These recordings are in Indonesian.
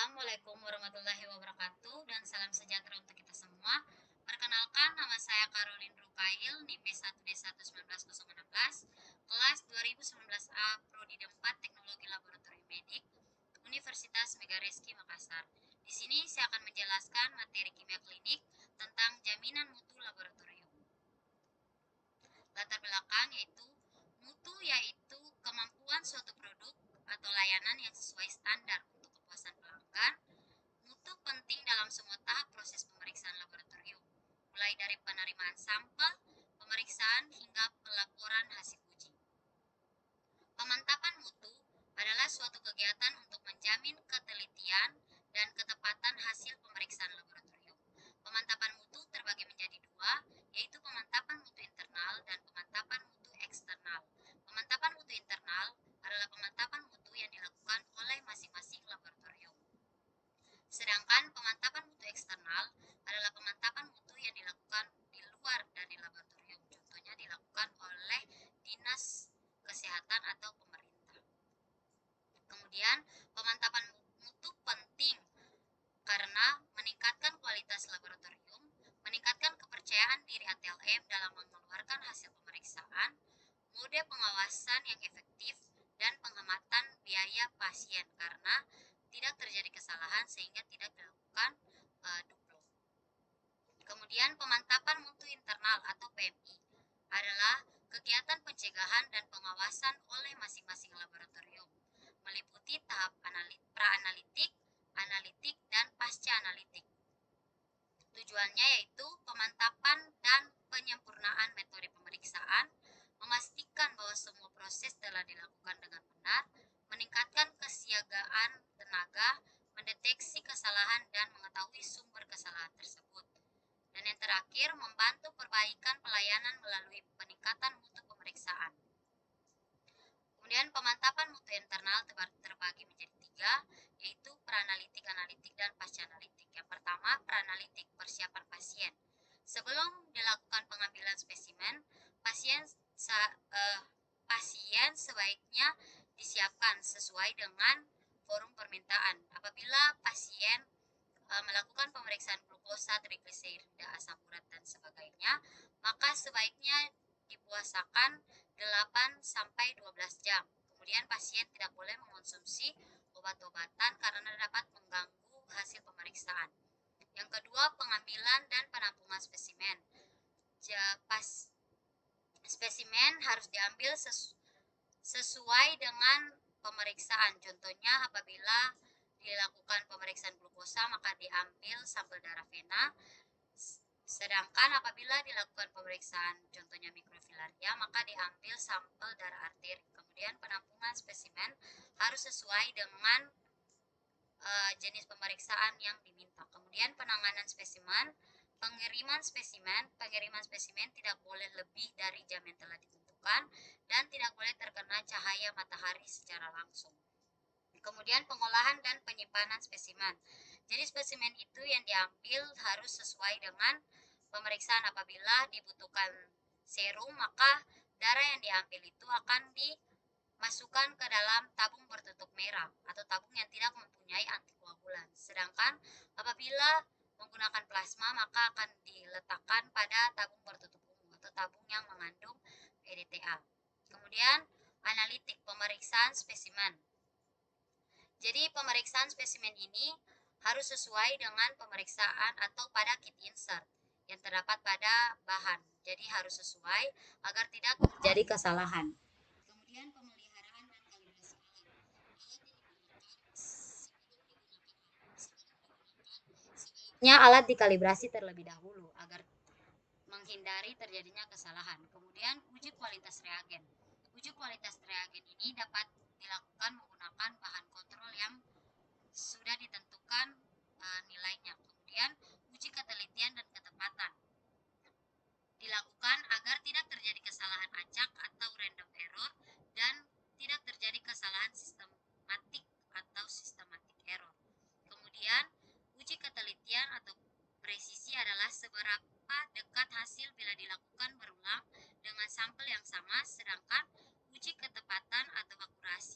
Assalamualaikum warahmatullahi wabarakatuh dan salam sejahtera untuk kita semua. Perkenalkan, nama saya Karolin Rukail, NIM B1D11916, kelas 2019A, Prodi D4 Teknologi Laboratorium Medik, Universitas Megareski Makassar. Di sini saya akan menjelaskan materi kimia klinik tentang jaminan mutu laboratorium. Latar belakang yaitu mutu yaitu kemampuan suatu produk atau layanan yang sesuai standar untuk kepuasan pelanggan. Mutu penting dalam semua tahap proses pemeriksaan laboratorium, mulai dari penerimaan sampel, pemeriksaan hingga pelaporan hasil uji. Pemantapan mutu adalah suatu kegiatan untuk menjamin ketelitian dan ketepatan hasil pemeriksaan laboratorium. Pemantapan mutu terbagi menjadi dua, yaitu pemantapan mutu internal dan pemantapan mutu eksternal. Pemantapan mutu internal adalah pemantapan mutu yang dilakukan oleh masing-masing laboratorium. Sedangkan pemantapan mutu eksternal adalah pemantapan mutu yang dilakukan di luar dari laboratorium. Contohnya dilakukan oleh dinas kesehatan atau pemerintah. Kemudian, pemantapan mutu penting karena meningkatkan kualitas laboratorium, meningkatkan kepercayaan diri ATLM dalam mengeluarkan hasil pemeriksaan, mode pengawasan yang efektif, dan penghematan biaya pasien karena tidak terjadi kesalahan sehingga tidak dilakukan duplo. Kemudian pemantapan mutu internal atau PMI adalah kegiatan pencegahan dan pengawasan oleh masing-masing laboratorium, meliputi tahap pra-analitik, analitik, dan pasca-analitik. Tujuannya yaitu pemantapan dan penyempurnaan metode pemeriksaan, memastikan bahwa semua proses telah dilakukan dengan benar, meningkatkan kesiagaan tenaga, mendeteksi kesalahan, dan mengetahui sumber kesalahan tersebut. Dan yang terakhir, membantu perbaikan pelayanan melalui peningkatan mutu pemeriksaan. Kemudian pemantapan mutu internal terbagi menjadi tiga, yaitu pra-analitik, analitik, dan pasca-analitik. Yang pertama, pra-analitik, persiapan pasien. Sebelum dilakukan pengambilan spesimen, pasien sebaiknya disiapkan sesuai dengan forum permintaan. Apabila pasien melakukan pemeriksaan glukosa, trigliserida, asam urat, dan sebagainya, maka sebaiknya dipuasakan 8-12 jam. Kemudian pasien tidak boleh mengonsumsi obat-obatan karena dapat mengganggu hasil pemeriksaan. Yang kedua, pengambilan dan penampungan spesimen. Spesimen harus diambil sesuai dengan pemeriksaan. Contohnya apabila dilakukan pemeriksaan glukosa maka diambil sampel darah vena. Sedangkan apabila dilakukan pemeriksaan contohnya mikrofilaria maka diambil sampel darah arteri. Kemudian penampungan spesimen harus sesuai dengan jenis pemeriksaan yang diminta. Kemudian penanganan spesimen, pengiriman spesimen tidak boleh lebih dari jam yang telah ditentukan dan tidak boleh terkena cahaya matahari secara langsung. Kemudian pengolahan dan penyimpanan spesimen. Jadi spesimen itu yang diambil harus sesuai dengan pemeriksaan. Apabila dibutuhkan serum, maka darah yang diambil itu akan dimasukkan ke dalam tabung bertutup merah atau tabung yang tidak mempunyai antikoagulan. Sedangkan apabila menggunakan plasma, maka akan diletakkan pada tabung bertutup umum atau tabung yang mengandung EDTA. Kemudian analitik, pemeriksaan spesimen. Jadi pemeriksaan spesimen ini harus sesuai dengan pemeriksaan atau pada kit insert yang terdapat pada bahan. Jadi harus sesuai agar tidak terjadi kesalahan. Kemudian pemeliharaan dan kalibrasi alat dikalibrasi terlebih dahulu agar menghindari terjadinya kesalahan. Kemudian uji kualitas reagen. Uji kualitas reagen ini dapat dilakukan menggunakan bahan kontrol yang sudah ditentukan nilainya. Kemudian uji ketelitian dan ketepatan dilakukan agar tidak terjadi kesalahan acak atau random error dan tidak terjadi kesalahan sistematik atau systematic error. Kemudian uji ketelitian atau presisi adalah seberapa dekat hasil bila dilakukan berulang dengan sampel yang sama, sedangkan uji ketepatan atau akurasi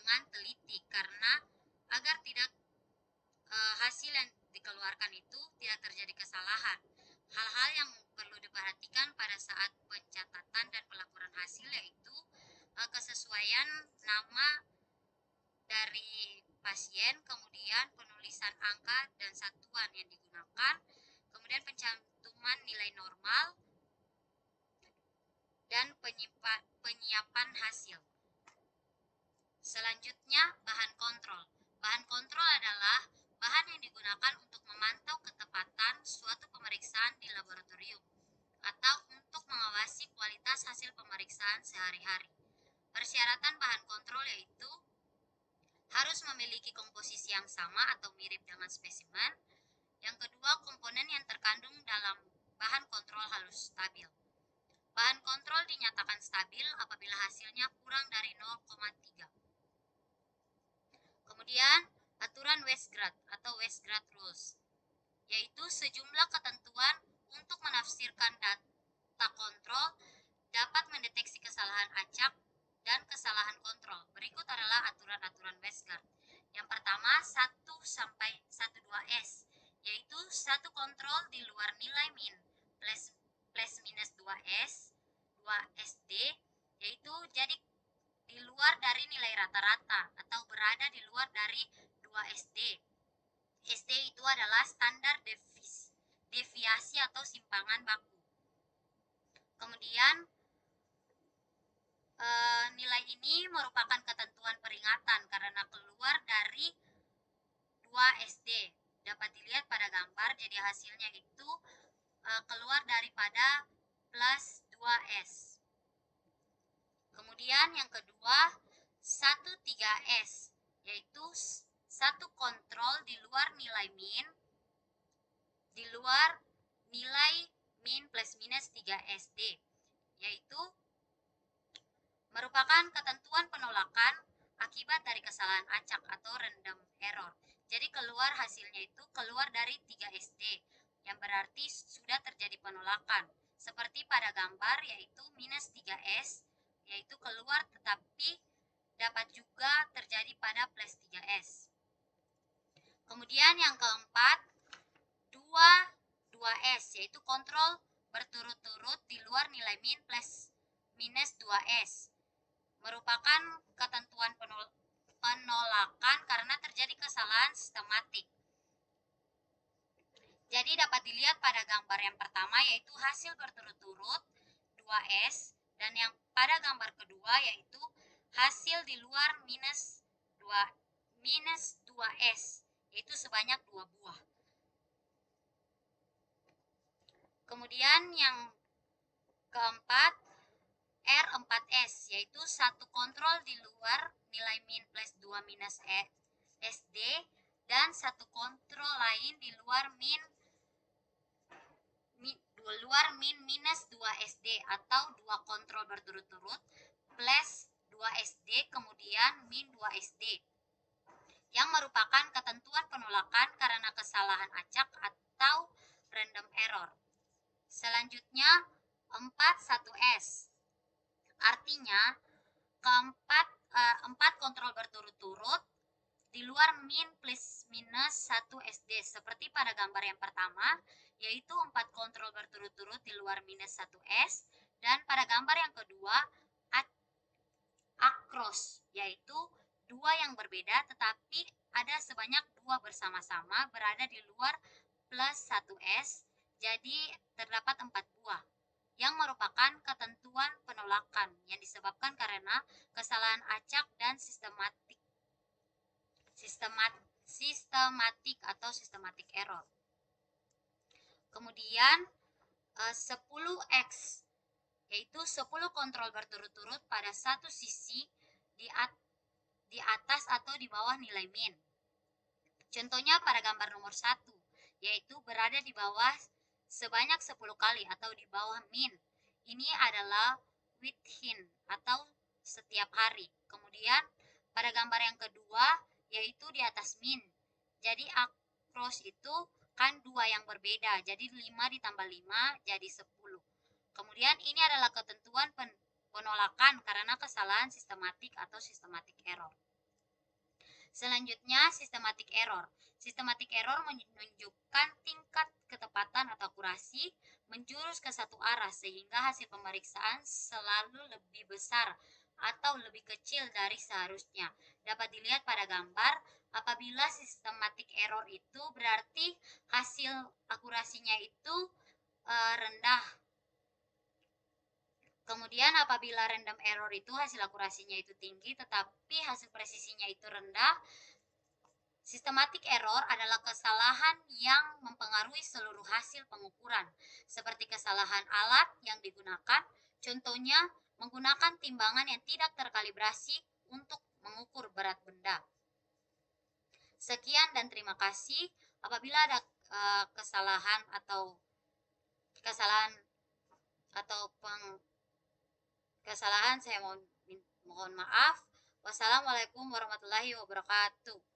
dengan teliti karena agar tidak hasil yang dikeluarkan itu tidak terjadi kesalahan. Hal-hal yang perlu diperhatikan pada saat pencatatan dan pelaporan hasil yaitu kesesuaian nama dari pasien, kemudian penulisan angka dan satuan yang digunakan, kemudian pencantuman nilai normal, dan penyiapan hasil. Selanjutnya, bahan kontrol. Bahan kontrol adalah bahan yang digunakan untuk memantau ketepatan suatu pemeriksaan di laboratorium atau untuk mengawasi kualitas hasil pemeriksaan sehari-hari. Persyaratan bahan kontrol yaitu harus memiliki komposisi yang sama atau mirip dengan spesimen. Yang kedua, komponen yang terkandung dalam bahan kontrol harus stabil. Bahan kontrol dinyatakan stabil apabila hasilnya kurang dari 0,3. Kemudian, aturan Westgrad atau Westgrad Rules, yaitu sejumlah ketentuan untuk menafsirkan data kontrol dapat mendeteksi kesalahan acak dan kesalahan kontrol. Berikut adalah aturan-aturan Westgrad. Yang pertama, 1 sampai 12S, yaitu satu kontrol di luar nilai min plus minus 2S, 2SD, yaitu jadi di luar dari nilai rata-rata atau berada di luar dari 2SD. SD itu adalah standar deviasi atau simpangan baku. Kemudian nilai ini merupakan ketentuan peringatan karena keluar dari 2SD. Dapat dilihat pada gambar, jadi hasilnya itu keluar daripada plus 2S. Kemudian yang kedua, 13S, yaitu satu kontrol di luar nilai min, di luar nilai min plus minus 3SD, yaitu merupakan ketentuan penolakan akibat dari kesalahan acak atau random error. Jadi keluar hasilnya itu keluar dari 3SD, yang berarti sudah terjadi penolakan. Seperti pada gambar yaitu minus 3S, yaitu keluar tetapi dapat juga terjadi pada plus 3S. Kemudian yang keempat, 2S, yaitu kontrol berturut-turut di luar nilai min plus minus 2S. Merupakan ketentuan penolakan karena terjadi kesalahan sistematik. Jadi dapat dilihat pada gambar yang pertama yaitu hasil berturut-turut 2S, dan yang pada gambar kedua yaitu hasil di luar minus 2S, yaitu sebanyak 2 buah. Kemudian yang keempat, R4S, yaitu satu kontrol di luar nilai min plus 2 minus SD, dan satu kontrol lain di luar min minus 2 SD, atau dua kontrol berturut-turut plus 2 SD kemudian min 2 SD, yang merupakan ketentuan penolakan karena kesalahan acak atau random error. Selanjutnya 41S, artinya empat kontrol berturut-turut di luar min plus minus 1 SD, seperti pada gambar yang pertama yaitu 4 kontrol berturut-turut di luar minus 1S, dan pada gambar yang kedua across, yaitu dua yang berbeda tetapi ada sebanyak 2 bersama-sama berada di luar plus 1S, jadi terdapat 4 buah, yang merupakan ketentuan penolakan yang disebabkan karena kesalahan acak dan sistematik atau systematic error. Kemudian 10X, yaitu 10 kontrol berturut-turut pada satu sisi di atas atau di bawah nilai min. Contohnya pada gambar nomor 1, yaitu berada di bawah sebanyak 10 kali atau di bawah min. Ini adalah within atau setiap hari. Kemudian pada gambar yang kedua yaitu di atas min. Jadi across itu kan 2 yang berbeda. Jadi 5 ditambah 5 jadi 10. Kemudian ini adalah ketentuan penolakan karena kesalahan sistematik atau systematic error. Selanjutnya, systematic error. Systematic error menunjukkan tingkat ketepatan atau akurasi menjurus ke satu arah sehingga hasil pemeriksaan selalu lebih besar atau lebih kecil dari seharusnya. Dapat dilihat pada gambar, apabila systematic error itu berarti hasil akurasinya itu rendah. Kemudian apabila random error itu hasil akurasinya itu tinggi tetapi hasil presisinya itu rendah, systematic error adalah kesalahan yang mempengaruhi seluruh hasil pengukuran, seperti kesalahan alat yang digunakan, contohnya menggunakan timbangan yang tidak terkalibrasi untuk mengukur berat benda. Sekian dan terima kasih. Apabila ada kesalahan atau kesalahan, saya mohon maaf. Wassalamualaikum warahmatullahi wabarakatuh.